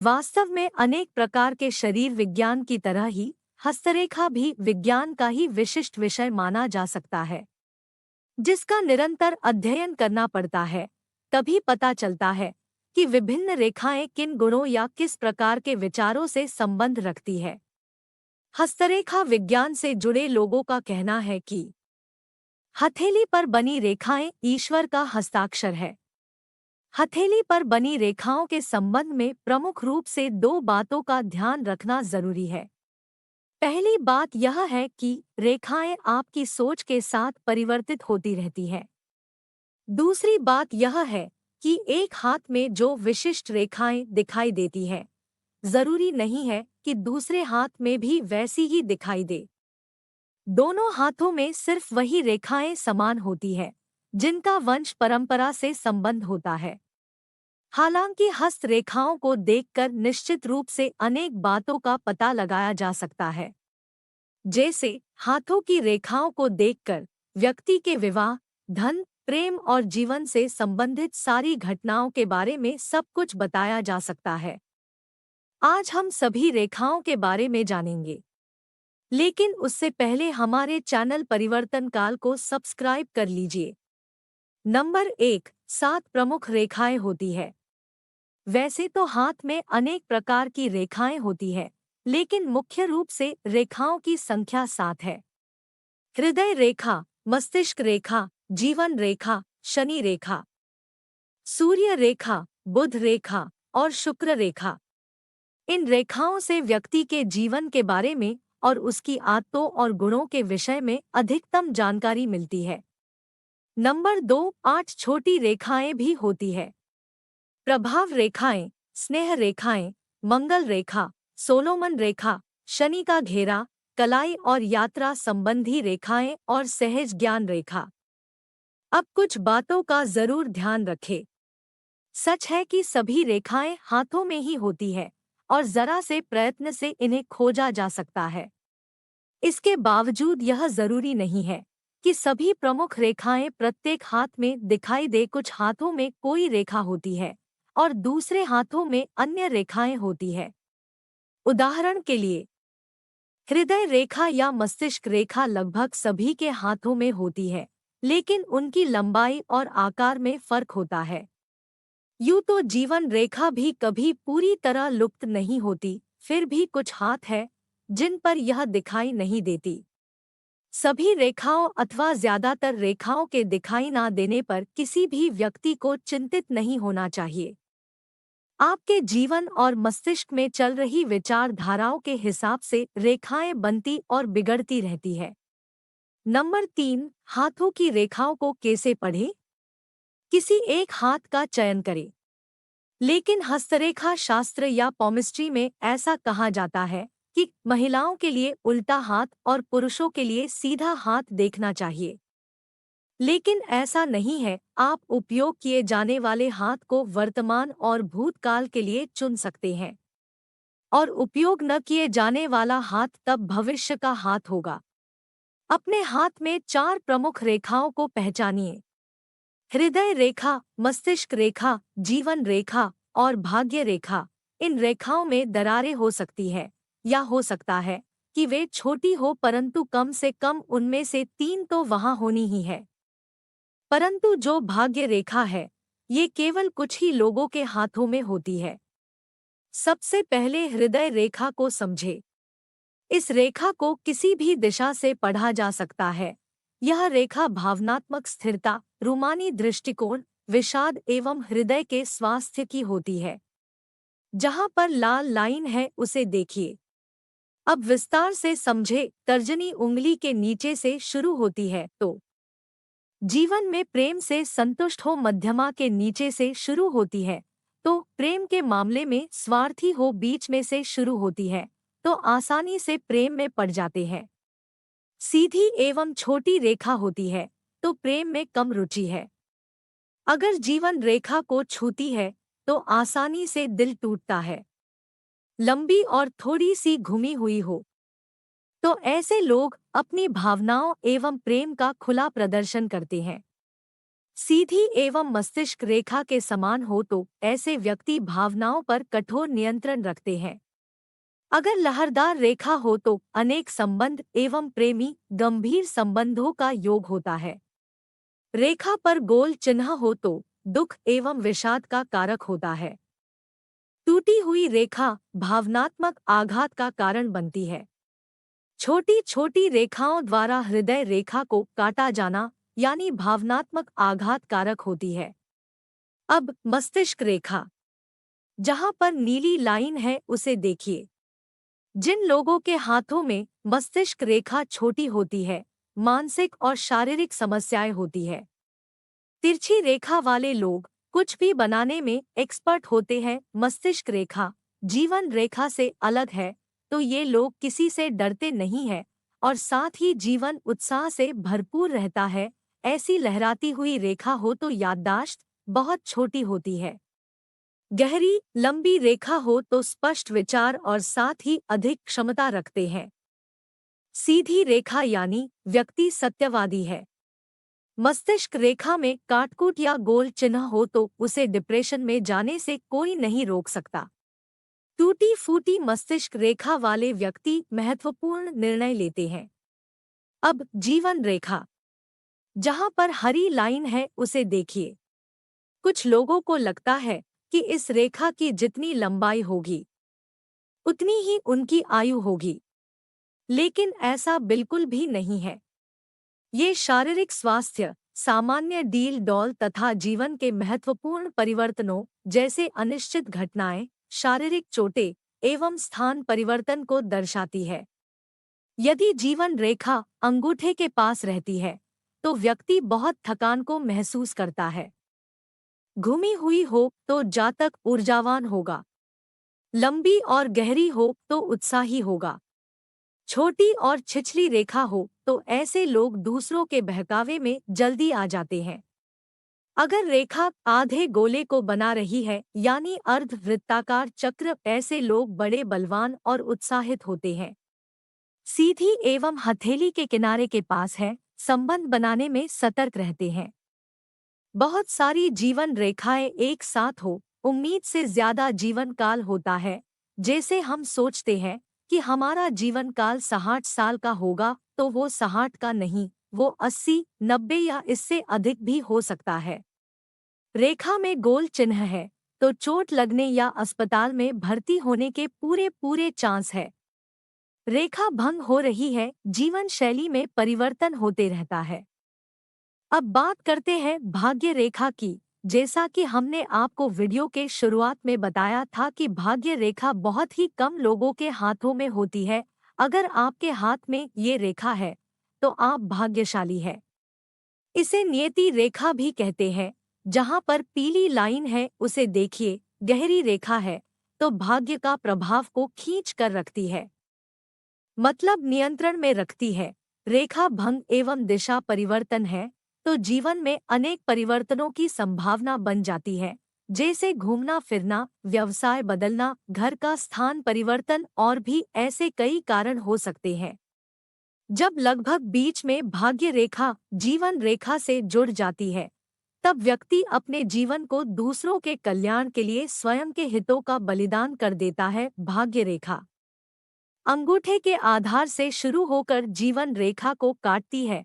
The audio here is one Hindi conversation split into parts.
वास्तव में अनेक प्रकार के शरीर विज्ञान की तरह ही हस्तरेखा भी विज्ञान का ही विशिष्ट विषय माना जा सकता है, जिसका निरंतर अध्ययन करना पड़ता है। तभी पता चलता है कि विभिन्न रेखाएं किन गुणों या किस प्रकार के विचारों से संबंध रखती है। हस्तरेखा विज्ञान से जुड़े लोगों का कहना है कि हथेली पर बनी रेखाएं ईश्वर का हस्ताक्षर है। हथेली पर बनी रेखाओं के संबंध में प्रमुख रूप से दो बातों का ध्यान रखना जरूरी है। पहली बात यह है कि रेखाएं आपकी सोच के साथ परिवर्तित होती रहती हैं। दूसरी बात यह है कि एक हाथ में जो विशिष्ट रेखाएं दिखाई देती हैं, जरूरी नहीं है कि दूसरे हाथ में भी वैसी ही दिखाई दे। दोनों हाथों में सिर्फ वही रेखाएं समान होती है जिनका वंश परंपरा से संबंध होता है। हालांकि हस्त रेखाओं को देखकर निश्चित रूप से अनेक बातों का पता लगाया जा सकता है। जैसे हाथों की रेखाओं को देखकर व्यक्ति के विवाह, धन, प्रेम और जीवन से संबंधित सारी घटनाओं के बारे में सब कुछ बताया जा सकता है। आज हम सभी रेखाओं के बारे में जानेंगे, लेकिन उससे पहले हमारे चैनल परिवर्तन काल को सब्सक्राइब कर लीजिए। नंबर 1, 7 प्रमुख रेखाएं होती है। वैसे तो हाथ में अनेक प्रकार की रेखाएं होती है, लेकिन मुख्य रूप से रेखाओं की संख्या 7 है। हृदय रेखा, मस्तिष्क रेखा, जीवन रेखा, शनि रेखा, सूर्य रेखा, बुध रेखा और शुक्र रेखा। इन रेखाओं से व्यक्ति के जीवन के बारे में और उसकी आदतों और गुणों के विषय में अधिकतम जानकारी मिलती है। नंबर 2, 8 छोटी रेखाएं भी होती है। प्रभाव रेखाएं, स्नेह रेखाएं, मंगल रेखा, सोलोमन रेखा, शनि का घेरा, कलाई और यात्रा संबंधी रेखाएं और सहज ज्ञान रेखा। अब कुछ बातों का जरूर ध्यान रखें। सच है कि सभी रेखाएं हाथों में ही होती है और जरा से प्रयत्न से इन्हें खोजा जा सकता है। इसके बावजूद यह जरूरी नहीं है कि सभी प्रमुख रेखाएं प्रत्येक हाथ में दिखाई दे। कुछ हाथों में कोई रेखा होती है और दूसरे हाथों में अन्य रेखाएं होती है। उदाहरण के लिए, हृदय रेखा या मस्तिष्क रेखा लगभग सभी के हाथों में होती है, लेकिन उनकी लंबाई और आकार में फर्क होता है। यूं तो जीवन रेखा भी कभी पूरी तरह लुप्त नहीं होती, फिर भी कुछ हाथ हैं जिन पर यह दिखाई नहीं देती। सभी रेखाओं अथवा ज्यादातर रेखाओं के दिखाई ना देने पर किसी भी व्यक्ति को चिंतित नहीं होना चाहिए। आपके जीवन और मस्तिष्क में चल रही विचारधाराओं के हिसाब से रेखाएं बनती और बिगड़ती रहती है। नंबर 3, हाथों की रेखाओं को कैसे पढ़ें? किसी एक हाथ का चयन करें। लेकिन हस्तरेखा शास्त्र या पॉमिस्ट्री में ऐसा कहा जाता है कि महिलाओं के लिए उल्टा हाथ और पुरुषों के लिए सीधा हाथ देखना चाहिए। लेकिन ऐसा नहीं है। आप उपयोग किए जाने वाले हाथ को वर्तमान और भूतकाल के लिए चुन सकते हैं, और उपयोग न किए जाने वाला हाथ तब भविष्य का हाथ होगा। अपने हाथ में 4 प्रमुख रेखाओं को पहचानिए। हृदय रेखा, मस्तिष्क रेखा, जीवन रेखा और भाग्य रेखा। इन रेखाओं में दरारें हो सकती है, या हो सकता है कि वे छोटी हो, परंतु कम से कम उनमें से 3 तो वहां होनी ही है। परंतु जो भाग्य रेखा है, ये केवल कुछ ही लोगों के हाथों में होती है। सबसे पहले हृदय रेखा को समझे। इस रेखा को किसी भी दिशा से पढ़ा जा सकता है। यह रेखा भावनात्मक स्थिरता, रूमानी दृष्टिकोण, विषाद एवं हृदय के स्वास्थ्य की होती है। जहां पर लाल लाइन है उसे देखिए। अब विस्तार से समझे। तर्जनी उंगली के नीचे से शुरू होती है तो जीवन में प्रेम से संतुष्ट हो, मध्यमा के नीचे से शुरू होती है तो प्रेम के मामले में स्वार्थी हो, बीच में से शुरू होती है तो आसानी से प्रेम में पड़ जाते हैं। सीधी एवं छोटी रेखा होती है तो प्रेम में कम रुचि है। अगर जीवन रेखा को छूती है तो आसानी से दिल टूटता है। लंबी और थोड़ी सी घुमी हुई हो तो ऐसे लोग अपनी भावनाओं एवं प्रेम का खुला प्रदर्शन करते हैं। सीधी एवं मस्तिष्क रेखा के समान हो तो ऐसे व्यक्ति भावनाओं पर कठोर नियंत्रण रखते हैं। अगर लहरदार रेखा हो तो अनेक संबंध एवं प्रेमी गंभीर संबंधों का योग होता है। रेखा पर गोल चिन्ह हो तो दुख एवं विषाद का कारक होता है। टूटी हुई रेखा भावनात्मक आघात का कारण बनती है। छोटी छोटी रेखाओं द्वारा हृदय रेखा को काटा जाना यानी भावनात्मक आघात कारक होती है। अब मस्तिष्क रेखा, जहां पर नीली लाइन है उसे देखिए। जिन लोगों के हाथों में मस्तिष्क रेखा छोटी होती है, मानसिक और शारीरिक समस्याएं होती है। तिरछी रेखा वाले लोग कुछ भी बनाने में एक्सपर्ट होते हैं। मस्तिष्क रेखा जीवन रेखा से अलग है तो ये लोग किसी से डरते नहीं हैं और साथ ही जीवन उत्साह से भरपूर रहता है। ऐसी लहराती हुई रेखा हो तो याददाश्त बहुत छोटी होती है। गहरी लंबी रेखा हो तो स्पष्ट विचार और साथ ही अधिक क्षमता रखते हैं। सीधी रेखा यानी व्यक्ति सत्यवादी है। मस्तिष्क रेखा में काटकूट या गोल चिन्ह हो तो उसे डिप्रेशन में जाने से कोई नहीं रोक सकता। टूटी फूटी मस्तिष्क रेखा वाले व्यक्ति महत्वपूर्ण निर्णय लेते हैं। अब जीवन रेखा, जहां पर हरी लाइन है उसे देखिए। कुछ लोगों को लगता है कि इस रेखा की जितनी लंबाई होगी उतनी ही उनकी आयु होगी, लेकिन ऐसा बिल्कुल भी नहीं है। ये शारीरिक स्वास्थ्य, सामान्य डील डॉल तथा जीवन के महत्वपूर्ण परिवर्तनों जैसे अनिश्चित घटनाएं, शारीरिक चोटें एवं स्थान परिवर्तन को दर्शाती है। यदि जीवन रेखा अंगूठे के पास रहती है तो व्यक्ति बहुत थकान को महसूस करता है। घुमी हुई हो तो जातक ऊर्जावान होगा। लंबी और गहरी हो तो उत्साही होगा। छोटी और छिछली रेखा हो तो ऐसे लोग दूसरों के बहकावे में जल्दी आ जाते हैं। अगर रेखा आधे गोले को बना रही है यानी अर्ध वृत्ताकार चक्र, ऐसे लोग बड़े बलवान और उत्साहित होते हैं। सीधी एवं हथेली के किनारे के पास है, संबंध बनाने में सतर्क रहते हैं। बहुत सारी जीवन रेखाएं एक साथ हो, उम्मीद से ज्यादा जीवन काल होता है। जैसे हम सोचते हैं कि हमारा जीवन काल 60 साल का होगा तो वो 60 का नहीं, वो 80, 90 या इससे अधिक भी हो सकता है। रेखा में गोल चिन्ह है तो चोट लगने या अस्पताल में भर्ती होने के पूरे पूरे चांस है। रेखा भंग हो रही है, जीवन शैली में परिवर्तन होते रहता है। अब बात करते हैं भाग्य रेखा की। जैसा कि हमने आपको वीडियो के शुरुआत में बताया था कि भाग्य रेखा बहुत ही कम लोगों के हाथों में होती है। अगर आपके हाथ में ये रेखा है तो आप भाग्यशाली है। इसे नियति रेखा भी कहते हैं। जहां पर पीली लाइन है उसे देखिए। गहरी रेखा है तो भाग्य का प्रभाव को खींच कर रखती है, मतलब नियंत्रण में रखती है। रेखा भंग एवं दिशा परिवर्तन है तो जीवन में अनेक परिवर्तनों की संभावना बन जाती है, जैसे घूमना फिरना, व्यवसाय बदलना, घर का स्थान परिवर्तन और भी ऐसे कई कारण हो सकते हैं। जब लगभग बीच में भाग्य रेखा जीवन रेखा से जुड़ जाती है तब व्यक्ति अपने जीवन को दूसरों के कल्याण के लिए स्वयं के हितों का बलिदान कर देता है। भाग्य रेखा अंगूठे के आधार से शुरू होकर जीवन रेखा को काटती है,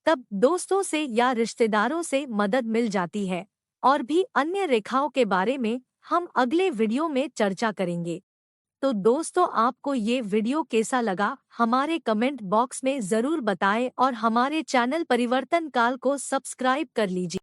तब दोस्तों से या रिश्तेदारों से मदद मिल जाती है। और भी अन्य रेखाओं के बारे में हम अगले वीडियो में चर्चा करेंगे। तो दोस्तों, आपको ये वीडियो कैसा लगा हमारे कमेंट बॉक्स में ज़रूर बताएं और हमारे चैनल परिवर्तन काल को सब्सक्राइब कर लीजिए।